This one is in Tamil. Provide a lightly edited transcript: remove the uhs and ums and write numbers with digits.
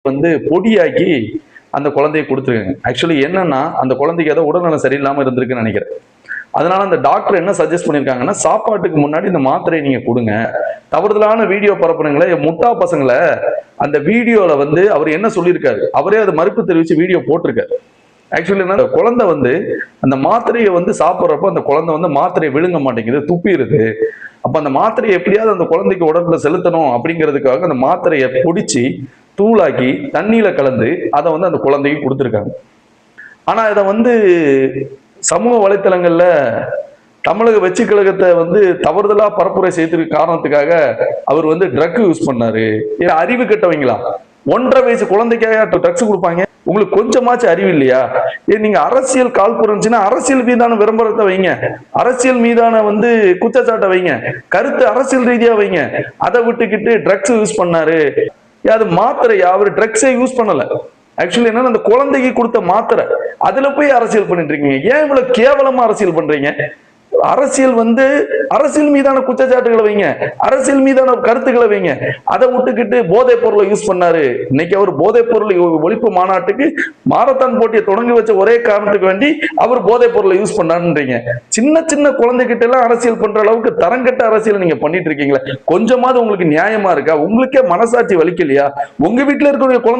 பொடியாக்கி அந்த குழந்தையை கொடுத்துருக்காங்க. ஆக்சுவலி என்னன்னா அந்த குழந்தைக்கு ஏதோ உடல்நலம் சரியில்லாம இருந்திருக்குன்னு நினைக்கிறேன். அதனால அந்த டாக்டர் என்ன சஜஸ்ட் பண்ணிருக்காங்கன்னா, சாப்பாட்டுக்கு முன்னாடி இந்த மாத்திரையை நீங்க கொடுங்க. தவறுதலான வீடியோ பரப்புனீங்களே முட்டா பசங்களை, அந்த வீடியோல அவர் என்ன சொல்லியிருக்காரு, அவரே அதை மறுப்பு தெரிவிச்சு வீடியோ போட்டிருக்காரு. ஆக்சுவலி என்ன, குழந்தை அந்த மாத்திரையை சாப்பிட்றப்ப அந்த குழந்தை மாத்திரையை விழுங்க மாட்டேங்குது, துப்பிடுது. அப்ப அந்த மாத்திரையை எப்படியாவது அந்த குழந்தைக்கு உடம்புல செலுத்தணும் அப்படிங்கிறதுக்காக அந்த மாத்திரையை பொடிச்சு தூளாக்கி தண்ணியில கலந்து அதை அந்த குழந்தைக்கு கொடுத்துருக்காங்க. ஆனா இதை சமூக வலைத்தளங்கள்ல தமிழக வெற்றி கழகத்தை தவறுதலா பரப்புரை செய்திருக்க காரணத்துக்காக அவர் ட்ரக் யூஸ் பண்ணாரு. அறிவு கெட்டவங்களா? 1.5 வயசு குழந்தைக்காக ட்ரக்ஸ் கொடுப்பாங்க? உங்களுக்கு கொஞ்சமாச்சு அறிவு இல்லையா? நீங்க அரசியல் காழ்ப்புணர்ச்சின்னா அரசியல் மீதான விளம்பரத்தை வைங்க, அரசியல் மீதான குற்றச்சாட்டை வைங்க, கருத்து அரசியல் ரீதியா வைங்க. அதை விட்டுக்கிட்டு ட்ரக்ஸ் யூஸ் பண்ணாரு, அது மாத்திரையா? அவர் ட்ரக்ஸே யூஸ் பண்ணல. ஆக்சுவலி என்னன்னா அந்த குழந்தைக்கு கொடுத்த மாத்திரை, அதுல போய் அரசியல் பண்ணிட்டு இருக்கீங்க. ஏன் இவ்வளவு கேவலமா அரசியல் பண்றீங்க? அரசியல் அரசியல் மீதான குற்றச்சாட்டுகளை வைங்க, அரசியல் மீதான கருத்துக்களை வைங்க. அதை விட்டுக்கிட்டு போதைப் பொருளை யூஸ் பண்ணாரு. இன்னைக்கு அவர் போதைப் பொருள் ஒழிப்பு மாநாட்டுக்கு மாரத்தான் போட்டியை தொடங்கி வச்ச ஒரே காரணத்துக்கு வேண்டி அவர் போதைப் பொருளை யூஸ் பண்ணாருன்றீங்க. சின்ன சின்ன குழந்தைகிட்ட எல்லாம் அரசியல் பண்ற அளவுக்கு தரங்கட்ட அரசியல் நீங்க பண்ணிட்டு இருக்கீங்களா? கொஞ்சமாவது உங்களுக்கு நியாயமா இருக்கா? உங்களுக்கே மனசாட்சி வலிக்கலையா? உங்க வீட்டுல இருக்கிற குழந்தை